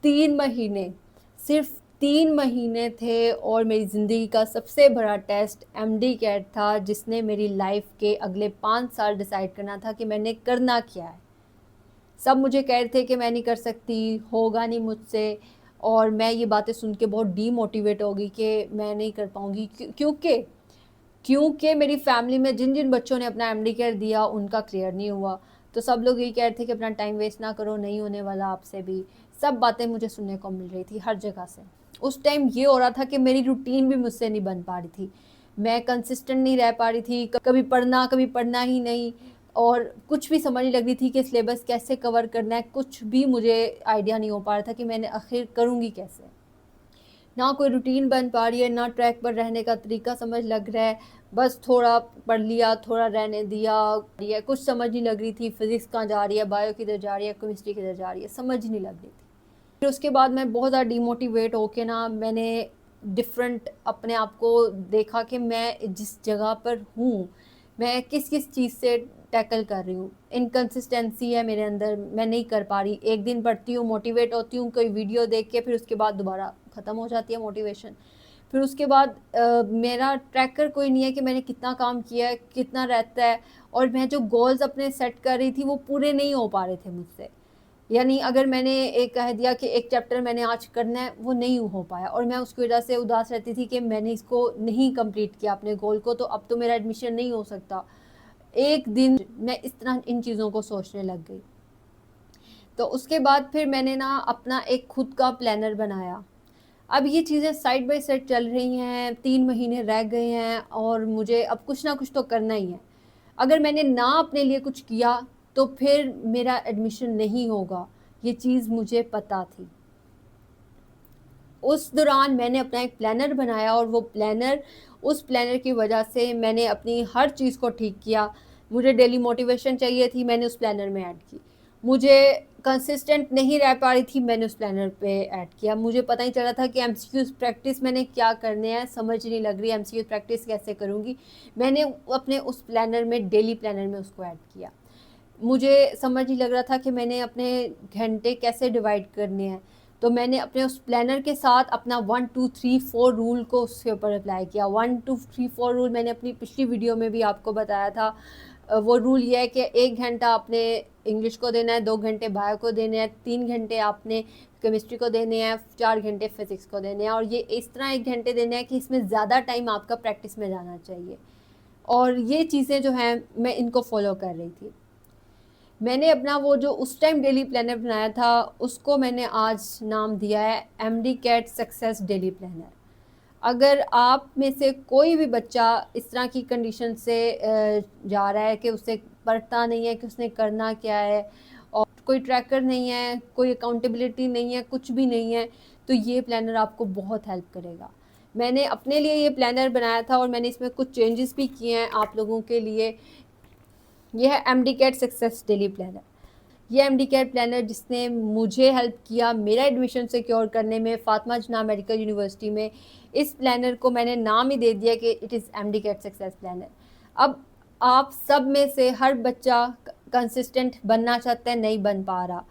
3 महीने, सिर्फ 3 महीने थे और मेरी ज़िंदगी का सबसे बड़ा टेस्ट एमडी कैट था, जिसने मेरी लाइफ के अगले 5 साल डिसाइड करना था कि मैंने करना क्या है। सब मुझे कह रहे थे कि मैं नहीं कर सकती, होगा नहीं मुझसे, और मैं ये बातें सुन के बहुत डीमोटिवेट हो गई कि मैं नहीं कर पाऊँगी, क्योंकि मेरी फैमिली में जिन जिन बच्चों ने अपना एमडी केयर दिया उनका क्लियर नहीं हुआ। तो सब लोग यही कह रहे थे कि अपना टाइम वेस्ट ना करो, नहीं होने वाला आपसे भी। सब बातें मुझे सुनने को मिल रही थी हर जगह से। उस टाइम ये हो रहा था कि मेरी रूटीन भी मुझसे नहीं बन पा रही थी, मैं कंसिस्टेंट नहीं रह पा रही थी, कभी पढ़ना ही नहीं, और कुछ भी समझ नहीं लग रही थी कि सिलेबस कैसे कवर करना है। कुछ भी मुझे आइडिया नहीं हो पा रहा था कि मैंने आखिर करूँगी कैसे। ना कोई रूटीन बन पा रही है, ना ट्रैक पर रहने का तरीका समझ लग रहा है। बस थोड़ा पढ़ लिया, थोड़ा रहने दिया, ये कुछ समझ नहीं लग रही थी, फिज़िक्स कहाँ जा रही है, बायो किधर जा रही है, केमिस्ट्री किधर जा रही है, समझ नहीं लग रही थी। फिर उसके बाद मैं बहुत ज़्यादा डिमोटिवेट होके ना, मैंने डिफरेंट अपने आप को देखा कि मैं जिस जगह पर हूँ, मैं किस किस चीज़ से टैकल कर रही हूँ। इनकंसिस्टेंसी है मेरे अंदर, मैं नहीं कर पा रही। एक दिन पढ़ती हूँ, मोटिवेट होती हूँ कोई वीडियो देख के, फिर उसके बाद दोबारा ख़त्म हो जाती है मोटिवेशन। फिर उसके बाद मेरा ट्रैकर कोई नहीं है कि मैंने कितना काम किया है, कितना रहता है, और मैं जो गोल्स अपने सेट कर रही थी वो पूरे नहीं हो पा रहे थे मुझसे। यानी अगर मैंने एक कह दिया कि एक चैप्टर मैंने आज करना है, वो नहीं हो पाया, और मैं उसकी वजह से उदास रहती थी कि मैंने इसको नहीं कंप्लीट किया अपने गोल को, तो अब तो मेरा एडमिशन नहीं हो सकता। एक दिन मैं इस तरह इन चीज़ों को सोचने लग गई। तो उसके बाद फिर मैंने ना अपना एक खुद का प्लानर बनाया। अब ये चीज़ें साइड बाय साइड चल रही हैं, 3 महीने रह गए हैं और मुझे अब कुछ ना कुछ तो करना ही है। अगर मैंने ना अपने लिए कुछ किया तो फिर मेरा एडमिशन नहीं होगा, ये चीज़ मुझे पता थी। उस दौरान मैंने अपना एक प्लानर बनाया, और वो प्लानर, उस प्लानर की वजह से मैंने अपनी हर चीज़ को ठीक किया। मुझे डेली मोटिवेशन चाहिए थी, मैंने उस प्लानर में ऐड की। मुझे कंसिस्टेंट नहीं रह पा रही थी, मैंने उस प्लानर पे ऐड किया। मुझे पता ही चला था कि एमसीक्यूज़ प्रैक्टिस मैंने क्या करने हैं, समझ नहीं लग रही एमसीक्यूज़ प्रैक्टिस कैसे करूँगी। मैंने अपने उस प्लानर में, डेली प्लानर में उसको ऐड किया। मुझे समझ नहीं लग रहा था कि मैंने अपने घंटे कैसे डिवाइड करने हैं, तो मैंने अपने उस प्लानर के साथ अपना 1 2 3 4 रूल को उसके ऊपर अप्लाई किया। 1 2 3 4 रूल मैंने अपनी पिछली वीडियो में भी आपको बताया था। वो रूल ये है कि 1 घंटा आपने इंग्लिश को देना है, 2 घंटे बायो को देने हैं, 3 घंटे आपने केमिस्ट्री को देने हैं, 4 घंटे फिज़िक्स को देने हैं, और ये इस तरह 1 घंटे देने हैं कि इसमें ज़्यादा टाइम आपका प्रैक्टिस में जाना चाहिए। और ये चीज़ें जो हैं, मैं इनको फॉलो कर रही थी। मैंने अपना वो जो उस टाइम डेली प्लानर बनाया था, उसको मैंने आज नाम दिया है MD CAT success daily planner. अगर आप में से कोई भी बच्चा इस तरह की कंडीशन से जा रहा है कि उसे पढ़ता नहीं है कि उसने करना क्या है, और कोई ट्रैकर नहीं है, कोई अकाउंटेबिलिटी नहीं है, कुछ भी नहीं है, तो ये प्लानर आपको बहुत हेल्प करेगा। मैंने अपने लिए ये प्लानर बनाया था, और मैंने इसमें कुछ चेंजेस भी किए हैं आप लोगों के लिए। ये है MD CAT success daily planner. ये एमडी कैट प्लानर जिसने मुझे हेल्प किया मेरा एडमिशन सिक्योर करने में फातिमा जिन्ना मेडिकल यूनिवर्सिटी में। इस प्लानर को मैंने नाम ही दे दिया कि it is MD CAT success planner. अब आप सब में से हर बच्चा कंसिस्टेंट बनना चाहता है, नहीं बन पा रहा,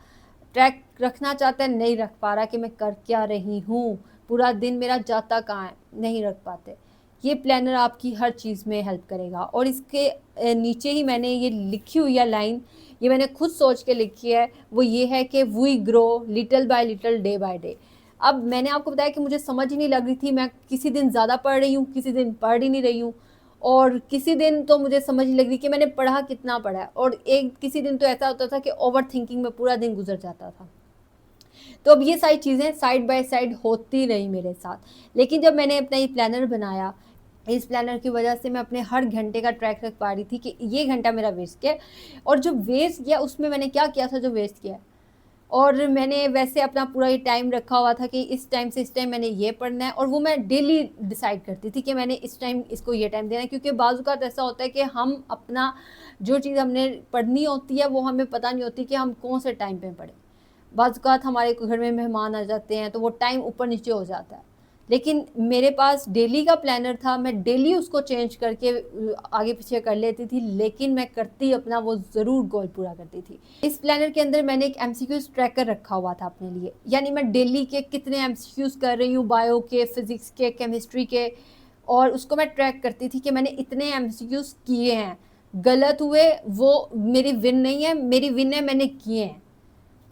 ट्रैक रखना चाहता है, नहीं रख पा रहा कि मैं कर क्या रही हूँ, पूरा दिन मेरा जाता कहाँ है, नहीं रख पाते। ये प्लानर आपकी हर चीज़ में हेल्प करेगा। और इसके नीचे ही मैंने ये लिखी हुई है लाइन, ये मैंने खुद सोच के लिखी है, वो ये है कि we grow little by little, day by day. अब मैंने आपको बताया कि मुझे समझ ही नहीं लग रही थी, मैं किसी दिन ज़्यादा पढ़ रही हूँ, किसी दिन पढ़ ही नहीं रही हूँ, और किसी दिन तो मुझे समझ नहीं लग रही कि मैंने पढ़ा कितना पढ़ा है, और किसी दिन तो ऐसा होता था कि ओवर थिंकिंग में पूरा दिन गुजर जाता था। तो अब ये सारी चीज़ें साइड बाय साइड होती रही मेरे साथ। लेकिन जब मैंने अपना ये प्लानर बनाया, इस प्लानर की वजह से मैं अपने हर घंटे का ट्रैक रख पा रही थी कि ये घंटा मेरा वेस्ट किया, और जो वेस्ट किया उसमें मैंने क्या किया था जो वेस्ट किया। और मैंने वैसे अपना पूरा ये टाइम रखा हुआ था कि इस टाइम से इस टाइम मैंने ये पढ़ना है, और वो मैं डेली डिसाइड करती थी कि मैंने इस टाइम इसको ये टाइम देना है। क्योंकि बाज़ औक़ात ऐसा होता है कि हम अपना जो चीज़ हमने पढ़नी होती है वो हमें पता नहीं होती कि हम कौन से टाइम पे पढ़ें। बाज़ औक़ात हमारे घर में मेहमान आ जाते हैं, तो वो टाइम ऊपर नीचे हो जाता है। लेकिन मेरे पास डेली का प्लानर था, मैं डेली उसको चेंज करके आगे पीछे कर लेती थी, लेकिन मैं करती अपना वो ज़रूर गोल पूरा करती थी। इस प्लानर के अंदर मैंने एक एमसीक्यूज़ ट्रैकर रखा हुआ था अपने लिए, यानी मैं डेली के कितने एमसीक्यूज़ कर रही हूँ, बायो के, फिज़िक्स के, केमिस्ट्री के, और उसको मैं ट्रैक करती थी कि मैंने इतने एमसीक्यूज़ किए हैं। गलत हुए वो मेरी विन नहीं है, मेरी विन है मैंने किए हैं।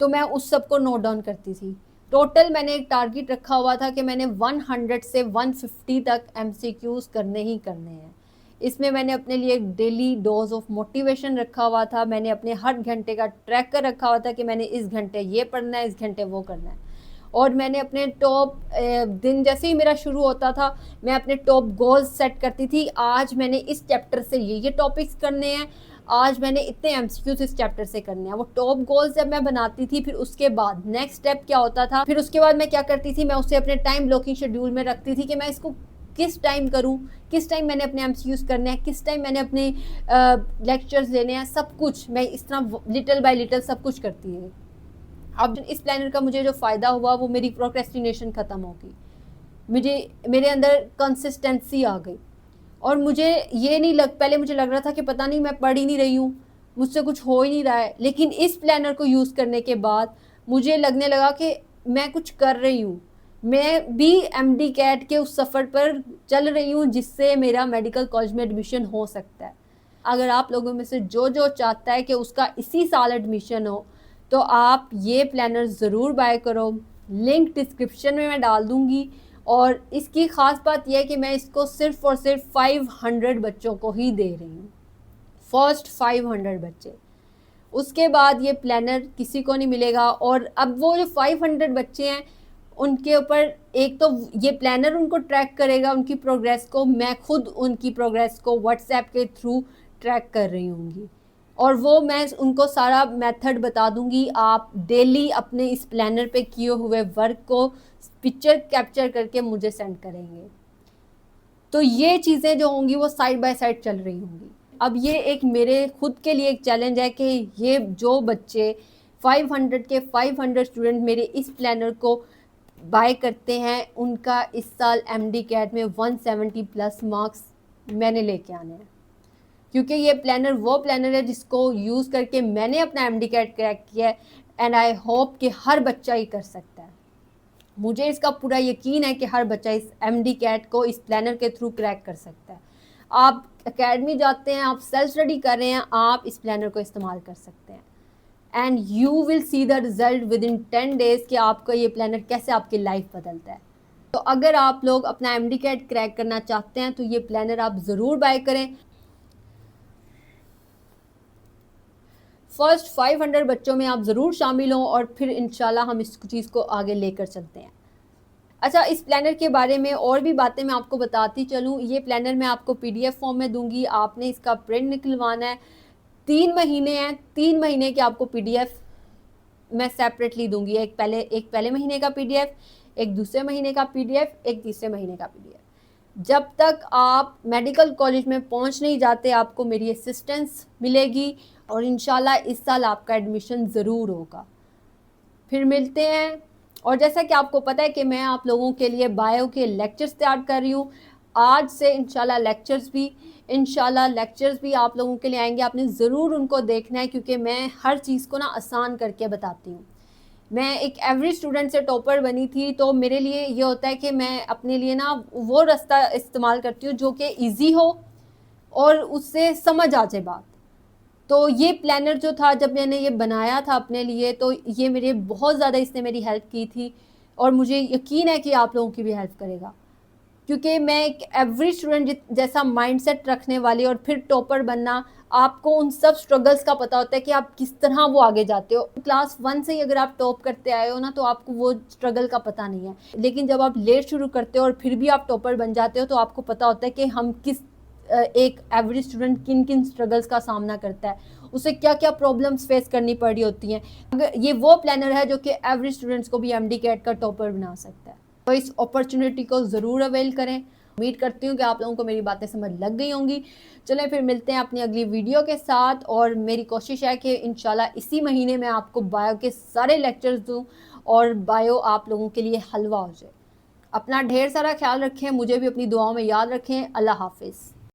तो मैं उस सब को नोट डाउन करती थी। टोटल मैंने एक टारगेट रखा हुआ था कि मैंने 100 से 150 तक एमसीक्यूज़ करने ही करने हैं। इसमें मैंने अपने लिए एक डेली डोज ऑफ मोटिवेशन रखा हुआ था, मैंने अपने हर घंटे का ट्रैकर रखा हुआ था कि मैंने इस घंटे ये पढ़ना है, इस घंटे वो करना है। और मैंने अपने टॉप दिन जैसे ही मेरा शुरू होता था, मैं अपने टॉप गोल्स सेट करती थी। आज मैंने इस चैप्टर से ये टॉपिक्स करने हैं, आज मैंने इतने एमसीक्यूज इस चैप्टर से करने हैं। वो टॉप गोल्स जब मैं बनाती थी, फिर उसके बाद नेक्स्ट स्टेप क्या होता था, फिर उसके बाद मैं क्या करती थी, मैं उसे अपने टाइम ब्लॉकिंग शेड्यूल में रखती थी कि मैं इसको किस टाइम करूं, किस टाइम मैंने अपने एमसीक्यूज करने हैं, किस टाइम मैंने अपने लेक्चर्स लेने हैं, सब कुछ मैं इस तरह लिटिल बाय लिटिल सब कुछ करती है। अब इस प्लानर का मुझे जो फ़ायदा हुआ वो मेरी प्रोक्रेस्टिनेशन ख़त्म हो गई, मेरे अंदर कंसिस्टेंसी आ गई। और मुझे ये नहीं पहले मुझे लग रहा था कि पता नहीं मैं पढ़ ही नहीं रही हूँ, मुझसे कुछ हो ही नहीं रहा है, लेकिन इस प्लानर को यूज़ करने के बाद मुझे लगने लगा कि मैं कुछ कर रही हूँ, मैं भी एमडी कैट के उस सफ़र पर चल रही हूँ जिससे मेरा मेडिकल कॉलेज में एडमिशन हो सकता है। अगर आप लोगों में से जो चाहता है कि उसका इसी साल एडमिशन हो, तो आप ये प्लानर ज़रूर बाय करो। लिंक डिस्क्रिप्शन में मैं डाल दूँगी। और इसकी ख़ास बात यह है कि मैं इसको सिर्फ़ और सिर्फ 500 बच्चों को ही दे रही हूँ, फर्स्ट 500 बच्चे। उसके बाद ये प्लानर किसी को नहीं मिलेगा। और अब वो जो 500 बच्चे हैं, उनके ऊपर एक तो ये प्लानर उनको ट्रैक करेगा, उनकी प्रोग्रेस को, मैं खुद उनकी प्रोग्रेस को व्हाट्सएप के थ्रू ट्रैक कर रही होंगी, और वो मैं उनको सारा मेथड बता दूंगी। आप डेली अपने इस प्लानर पे किए हुए वर्क को पिक्चर कैप्चर करके मुझे सेंड करेंगे। तो ये चीज़ें जो होंगी वो साइड बाय साइड चल रही होंगी। अब ये एक मेरे खुद के लिए एक चैलेंज है कि ये जो बच्चे 500 के 500 स्टूडेंट मेरे इस प्लानर को बाय करते हैं, उनका इस साल एमडी कैट में 170 प्लस मार्क्स मैंने लेके आने हैं, क्योंकि ये प्लानर वो प्लानर है जिसको यूज़ करके मैंने अपना एमडी कैट क्रैक किया है। एंड आई होप कि हर बच्चा ही कर सकता है। मुझे इसका पूरा यकीन है कि हर बच्चा इस एमडी कैट को इस प्लानर के थ्रू क्रैक कर सकता है। आप एकेडमी जाते हैं, आप सेल्फ स्टडी कर रहे हैं, आप इस प्लानर को इस्तेमाल कर सकते हैं, and you will see the result with in 10 days कि आपका ये प्लानर कैसे आपकी लाइफ बदलता है। तो अगर आप लोग अपना एमडी कैट क्रैक करना चाहते हैं तो ये प्लानर आप ज़रूर बाय करें। फर्स्ट 500 बच्चों में आप ज़रूर शामिल हों, और फिर इंशाल्लाह हम इस चीज़ को आगे लेकर चलते हैं। अच्छा, इस प्लानर के बारे में और भी बातें मैं आपको बताती चलूँ। ये प्लानर मैं आपको पीडीएफ फॉर्म में दूंगी, आपने इसका प्रिंट निकलवाना है। 3 महीने हैं, 3 महीने के आपको पीडीएफ मैं सेपरेटली दूंगी। एक पहले महीने का पीडीएफ, एक दूसरे महीने का पीडीएफ, एक तीसरे महीने का पीडीएफ। जब तक आप मेडिकल कॉलेज में पहुंच नहीं जाते, आपको मेरी असिस्टेंस मिलेगी, और इंशाल्लाह इस साल आपका एडमिशन ज़रूर होगा। फिर मिलते हैं। और जैसा कि आपको पता है कि मैं आप लोगों के लिए बायो के लेक्चर्स तैयार कर रही हूँ। आज से इंशाल्लाह लेक्चर्स भी आप लोगों के लिए आएंगे। आपने ज़रूर उनको देखना है, क्योंकि मैं हर चीज़ को ना आसान करके बताती हूँ। मैं एक एवरेज स्टूडेंट से टॉपर बनी थी, तो मेरे लिए ये होता है कि मैं अपने लिए ना वो रास्ता इस्तेमाल करती हूँ जो कि ईजी हो और उससे समझ आ जाए बात। तो ये प्लानर जो था, जब मैंने ये बनाया था अपने लिए, तो ये मेरे बहुत ज़्यादा इसने मेरी हेल्प की थी, और मुझे यकीन है कि आप लोगों की भी हेल्प करेगा, क्योंकि मैं एक एवरेज स्टूडेंट जैसा माइंडसेट रखने वाली, और फिर टॉपर बनना, आपको उन सब स्ट्रगल्स का पता होता है कि आप किस तरह वो आगे जाते हो। क्लास 1 से ही अगर आप टॉप करते आए हो ना, तो आपको वो स्ट्रगल का पता नहीं है, लेकिन जब आप लेट शुरू करते हो और फिर भी आप टॉपर बन जाते हो, तो आपको पता होता है कि हम किस एक एवरेज स्टूडेंट किन किन स्ट्रगल्स का सामना करता है, उसे क्या क्या प्रॉब्लम्स फेस करनी पड़ रही होती हैं। अगर ये वो प्लानर है जो कि एवरेज स्टूडेंट्स को भी एमडी कैट का टॉपर बना सकता है, तो इस अपॉर्चुनिटी को ज़रूर अवेल करें। उम्मीद करती हूँ कि आप लोगों को मेरी बातें समझ लग गई होंगी। चलें फिर मिलते हैं अपनी अगली वीडियो के साथ, और मेरी कोशिश है कि इंशाल्लाह इसी महीने में आपको बायो के सारे लेक्चर्स दूँ और बायो आप लोगों के लिए हलवा हो जाए। अपना ढेर सारा ख्याल रखें, मुझे भी अपनी दुआओं में याद रखें। अल्लाह हाफ़िज़।